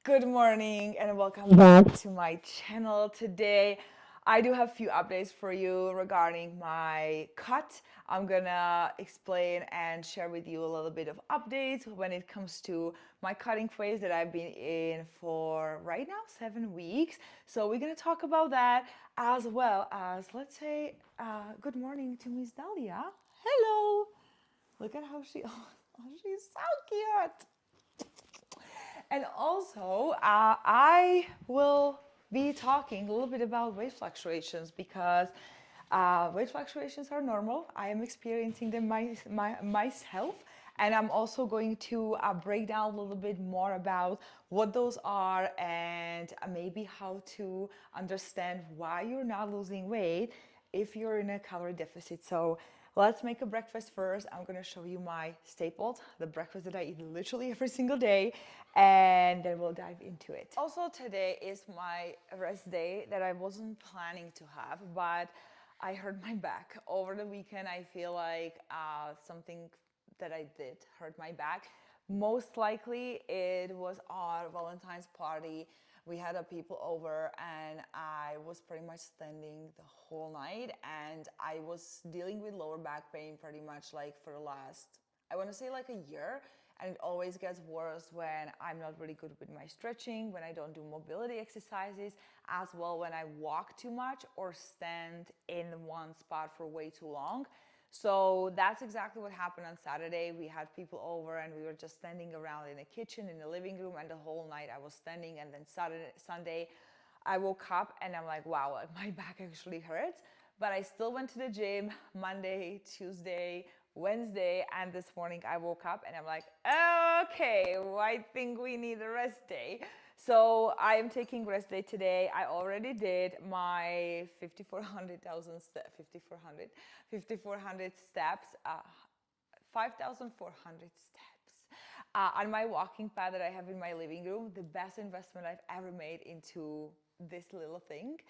Good morning and welcome back to my channel. Today I do have a few updates for you regarding my cut. I'm gonna explain and share with you a little bit of updates when it comes to my cutting phase that I've been in for right now 7 weeks. So we're gonna talk about that as well as, let's say, good morning to Miss Dahlia. Hello. Look at how she, oh, she's so cute. And also, I will be talking a little bit about weight fluctuations because weight fluctuations are normal. I am experiencing them myself. And I'm also going to break down a little bit more about what those are and maybe how to understand why you're not losing weight if you're in a calorie deficit. So let's make a breakfast first. I'm gonna show you my staples, the breakfast that I eat literally every single day, and then we'll dive into it. Also, today is my rest day that I wasn't planning to have, but I hurt my back. Over the weekend, I feel like something that I did hurt my back. Most likely, it was our Valentine's party. We had a people over and I was pretty much standing the whole night, and I was dealing with lower back pain pretty much like for the last, I want to say like a year. And it always gets worse when I'm not really good with my stretching, when I don't do mobility exercises, as well when I walk too much or stand in one spot for way too long. So that's exactly what happened on Saturday. We had people over and we were just standing around in the kitchen, in the living room, and the whole night I was standing. And then Sunday, I woke up and I'm like, wow, like my back actually hurts. But I still went to the gym Monday, Tuesday, Wednesday, and this morning I woke up and I'm like, okay, well, I think we need a rest day. So I am taking rest day today. I already did my 5,400 steps, 5,400 steps on my walking pad that I have in my living room. The best investment I've ever made into this little thing.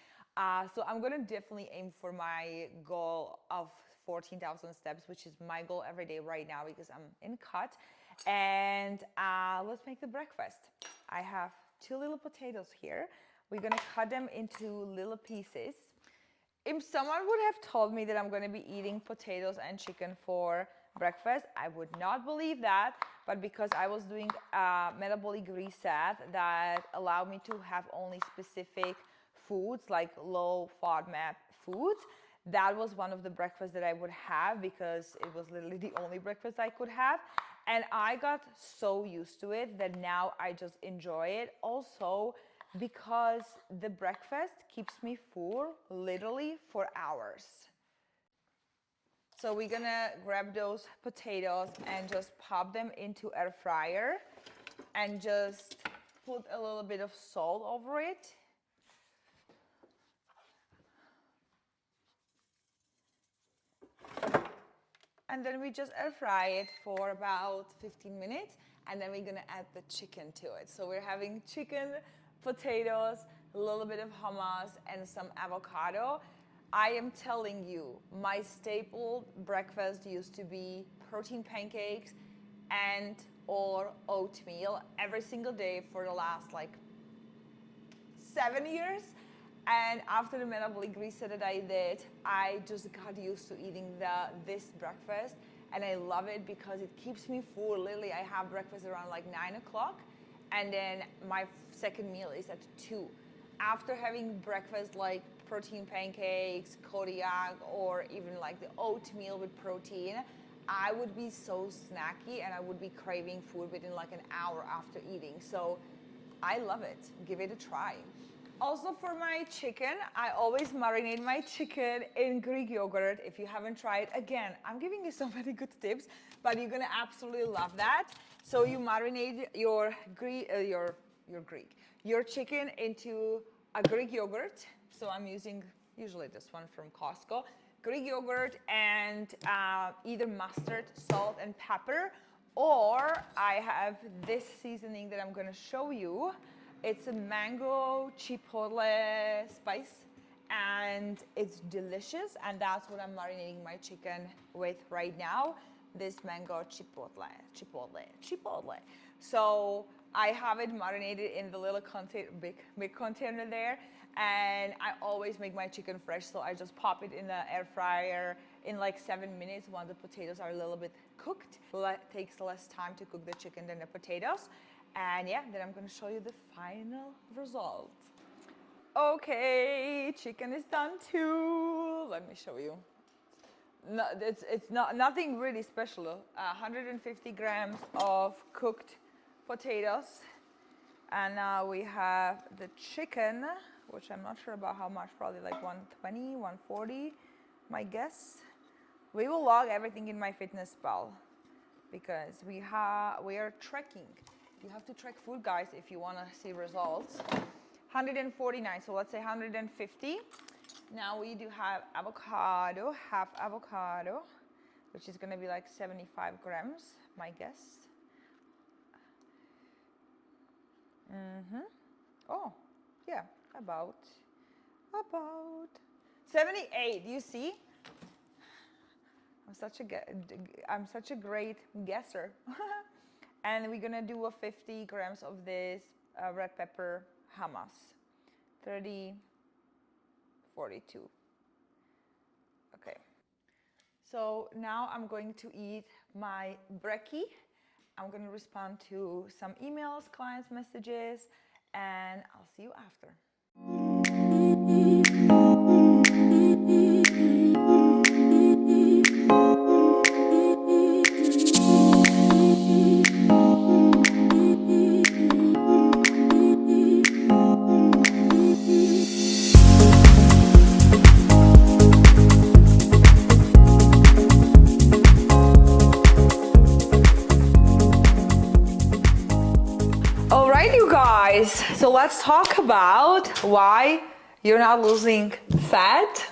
So I'm gonna definitely aim for my goal of 14,000 steps, which is my goal every day right now because I'm in cut. And let's make the breakfast. I have two little potatoes here. We're gonna cut them into little pieces. If someone would have told me that I'm going to be eating potatoes and chicken for breakfast, I would not believe that. But because I was doing a metabolic reset that allowed me to have only specific foods like low FODMAP foods, that was one of the breakfasts that I would have because it was literally the only breakfast I could have. And I got so used to it that now I just enjoy it. Also, because the breakfast keeps me full literally for hours. So we're gonna grab those potatoes and just pop them into air fryer and just put a little bit of salt over it. And then we just air fry it for about 15 minutes, and then we're gonna add the chicken to it. So we're having chicken, potatoes, a little bit of hummus, and some avocado. I am telling you, my staple breakfast used to be protein pancakes and or oatmeal every single day for the last like 7 years. And after the metabolic reset that I did, I just got used to eating this breakfast, and I love it because it keeps me full. Literally, I have breakfast around like 9 o'clock, and then my second meal is at 2. After having breakfast like protein pancakes, Kodiak, or even like the oatmeal with protein, I would be so snacky and I would be craving food within like an hour after eating. So I love it. Give it a try. Also for my chicken, I always marinate my chicken in Greek yogurt. If you haven't tried, again, I'm giving you so many good tips, but you're gonna absolutely love that. So you marinate your chicken into a Greek yogurt. So I'm using usually this one from Costco. Greek yogurt and either mustard, salt, and pepper, or I have this seasoning that I'm gonna show you. It's a mango chipotle spice, and it's delicious, and that's what I'm marinating my chicken with right now, this mango chipotle. So I have it marinated in the little big container there, and I always make my chicken fresh, so I just pop it in the air fryer in like 7 minutes when the potatoes are a little bit cooked. It takes less time to cook the chicken than the potatoes. And yeah, then I'm gonna show you the final result. Okay, chicken is done too. Let me show you. No, it's not nothing really special. 150 grams of cooked potatoes, and now we have the chicken, which I'm not sure about how much, probably like 120, 140, my guess. We will log everything in my fitness pal because we are tracking. You have to track food, guys, if you want to see results. 149, so let's say 150. Now we do have avocado, half avocado, which is going to be like 75 grams, my guess. Oh, yeah, about 78. You see, I'm such a great guesser. And we're gonna do a 50 grams of this red pepper hummus. 30, 42. Okay. So now I'm going to eat my brekkie. I'm going to respond to some emails, clients' messages, and I'll see you after. So let's talk about why you're not losing fat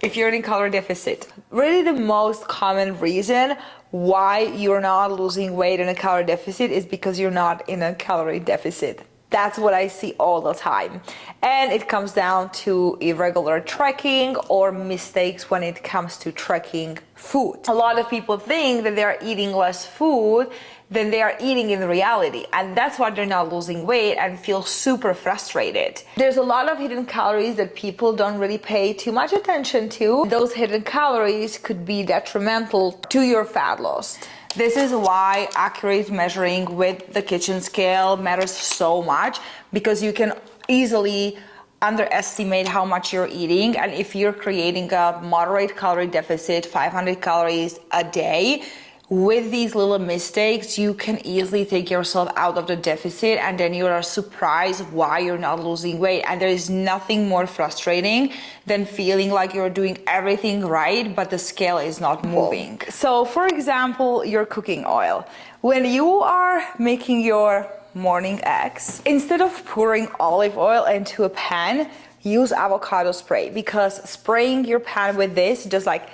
if you're in calorie deficit. Really the most common reason why you're not losing weight in a calorie deficit is because you're not in a calorie deficit. That's what I see all the time. And it comes down to irregular tracking or mistakes when it comes to tracking food. A lot of people think that they're eating less food than they are eating in reality, and that's why they're not losing weight and feel super frustrated. There's a lot of hidden calories that people don't really pay too much attention to. Those hidden calories could be detrimental to your fat loss. This is why accurate measuring with the kitchen scale matters so much, because you can easily underestimate how much you're eating. And if you're creating a moderate calorie deficit, 500 calories a day, with these little mistakes, you can easily take yourself out of the deficit, and then you are surprised why you're not losing weight. And there is nothing more frustrating than feeling like you're doing everything right, but the scale is not moving. So for example, your cooking oil. When you are making your morning eggs, instead of pouring olive oil into a pan, use avocado spray, because spraying your pan with this, just like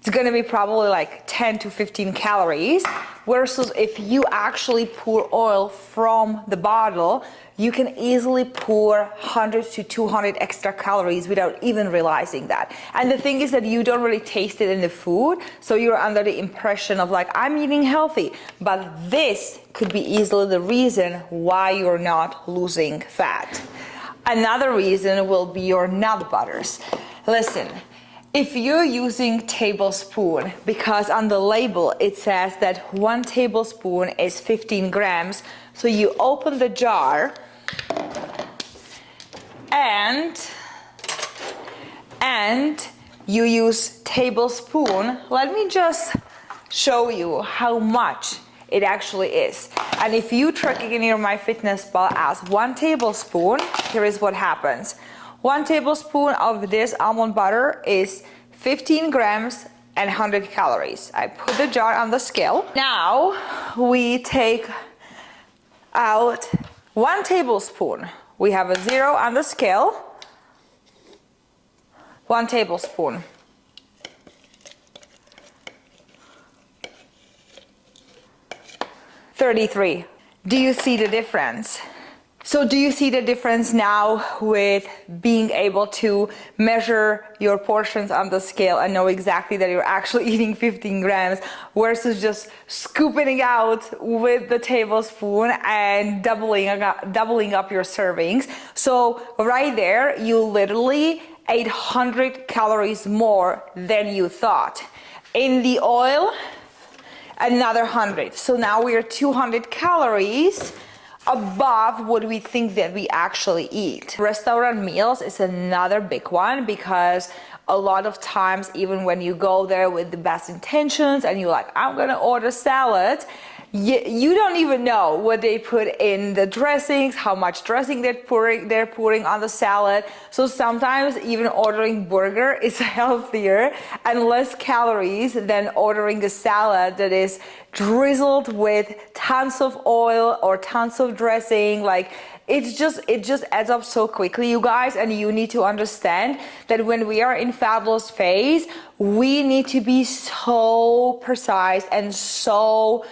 it's gonna be probably like 10 to 15 calories, versus if you actually pour oil from the bottle, you can easily pour 100 to 200 extra calories without even realizing that. And the thing is that you don't really taste it in the food, so you're under the impression of like, I'm eating healthy. But this could be easily the reason why you're not losing fat. Another reason will be your nut butters. Listen, if you're using tablespoon, because on the label it says that 1 tablespoon is 15 grams, so you open the jar and you use tablespoon. Let me just show you how much it actually is. And if you track it in your MyFitnessPal as 1 tablespoon, here is what happens. 1 tablespoon of this almond butter is 15 grams and 100 calories. I put the jar on the scale. Now we take out 1 tablespoon. We have a 0 on the scale. 1 tablespoon. $33. Do you see the difference? So do you see the difference now with being able to measure your portions on the scale and know exactly that you're actually eating 15 grams versus just scooping it out with the tablespoon and doubling up your servings? So right there, you literally ate 100 calories more than you thought. In the oil, another 100. So now we are 200 calories above what we think that we actually eat. Restaurant meals is another big one, because a lot of times, even when you go there with the best intentions and you're like, I'm gonna order salad, you don't even know what they put in the dressings, how much dressing they're putting on the salad. So sometimes even ordering burger is healthier and less calories than ordering a salad that is drizzled with tons of oil or tons of dressing. Like, it just adds up so quickly, you guys. And you need to understand that when we are in fat loss phase, we need to be so precise and so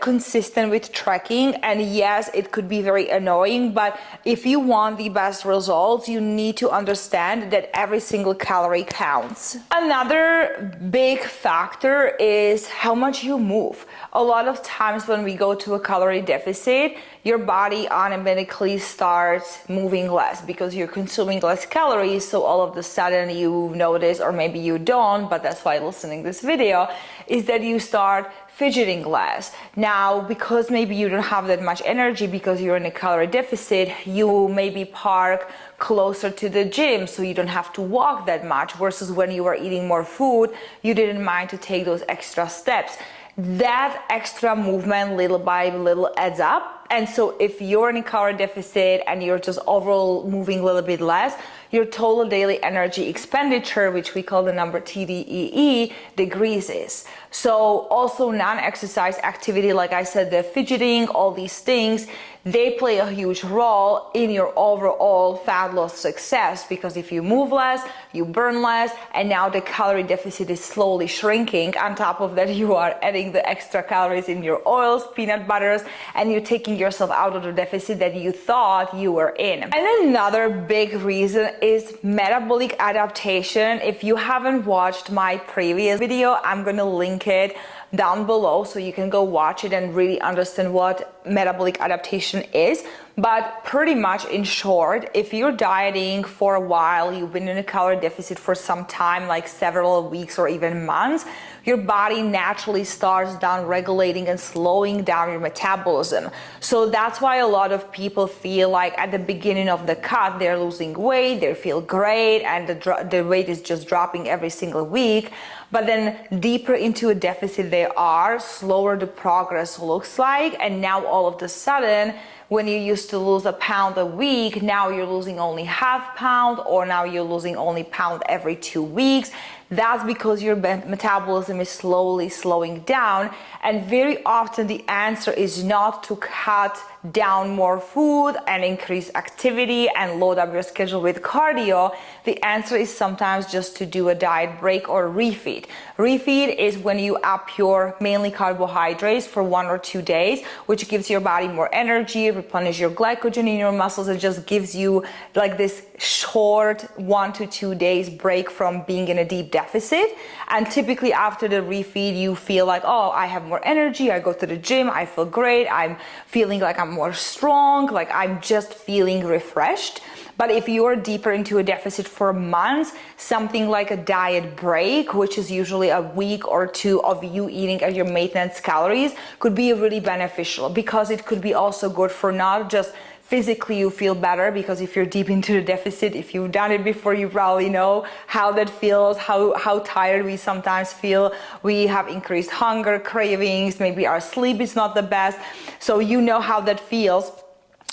consistent with tracking. And yes, it could be very annoying, but if you want the best results, you need to understand that every single calorie counts. Another big factor is how much you move. A lot of times when we go to a calorie deficit, your body automatically starts moving less because you're consuming less calories. So all of a sudden you notice, or maybe you don't, but that's why listening to this video, is that you start fidgeting less. Now, because maybe you don't have that much energy because you're in a calorie deficit, you maybe park closer to the gym so you don't have to walk that much, versus when you were eating more food, you didn't mind to take those extra steps. That extra movement little by little adds up. And so if you're in a calorie deficit and you're just overall moving a little bit less, your total daily energy expenditure, which we call the number TDEE, decreases. So also non-exercise activity, like I said, the fidgeting, all these things, they play a huge role in your overall fat loss success, because if you move less, you burn less, and now the calorie deficit is slowly shrinking. On top of that, you are adding the extra calories in your oils, peanut butters, and you're taking yourself out of the deficit that you thought you were in. And another big reason is metabolic adaptation. If you haven't watched my previous video, I'm gonna link it down below so you can go watch it and really understand what metabolic adaptation is. But pretty much in short, if you're dieting for a while, you've been in a calorie deficit for some time, like several weeks or even months, your body naturally starts down regulating and slowing down your metabolism. So that's why a lot of people feel like at the beginning of the cut, they're losing weight, they feel great, and the weight is just dropping every single week. But then deeper into a deficit they are, slower the progress looks like. And now all of a sudden, when you used to lose a pound a week, now you're losing only half pound, or now you're losing only pound every 2 weeks. That's because your metabolism is slowly slowing down. And very often the answer is not to cut down more food and increase activity and load up your schedule with cardio. The answer is sometimes just to do a diet break or refeed. Refeed is when you up your mainly carbohydrates for 1 or 2 days, which gives your body more energy, replenish your glycogen in your muscles. It just gives you like this short 1 to 2 days break from being in a deep deficit. And typically after the refeed, you feel like, oh, I have more energy, I go to the gym, I feel great, I'm feeling like I'm more strong, like I'm just feeling refreshed. But if you are deeper into a deficit for months, something like a diet break, which is usually a week or 2 of you eating at your maintenance calories, could be really beneficial, because it could be also good for not just physically you feel better, because if you're deep into the deficit, if you've done it before, you probably know how that feels, how tired we sometimes feel. We have increased hunger, cravings, maybe our sleep is not the best. So you know how that feels.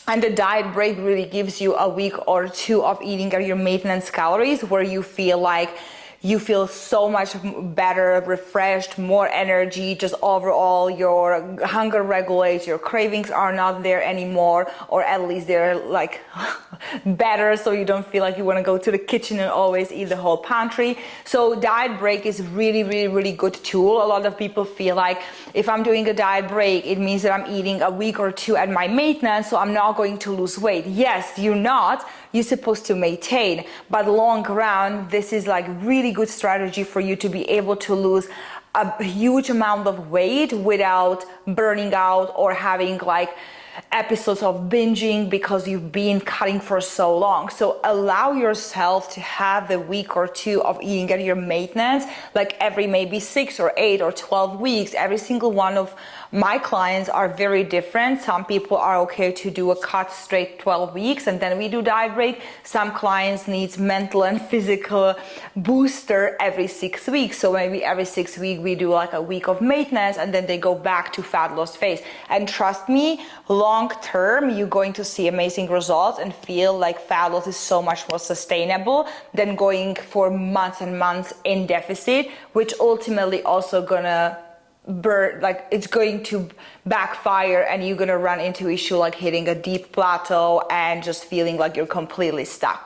And the diet break really gives you a week or 2 of eating at your maintenance calories, where you feel like you feel so much better, refreshed, more energy, just overall your hunger regulates, your cravings are not there anymore, or at least they're like better, so you don't feel like you want to go to the kitchen and always eat the whole pantry. So diet break is really good tool. A lot of people feel like if I'm doing a diet break, it means that I'm eating a week or two at my maintenance, so I'm not going to lose weight. Yes, you're not. You're supposed to maintain, but long run, this is like really good strategy for you to be able to lose a huge amount of weight without burning out or having like episodes of binging because you've been cutting for so long. So allow yourself to have the week or two of eating at your maintenance, like every maybe 6 or 8 or 12 weeks. Every single one of my clients are very different. Some people are okay to do a cut straight 12 weeks and then we do diet break. Some clients needs mental and physical booster every 6 weeks. So maybe every 6 weeks we do like a week of maintenance and then they go back to fat loss phase. And trust me, long term, you're going to see amazing results and feel like fat loss is so much more sustainable than going for months and months in deficit, which ultimately also gonna it's going to backfire and you're gonna run into issue like hitting a deep plateau and just feeling like you're completely stuck.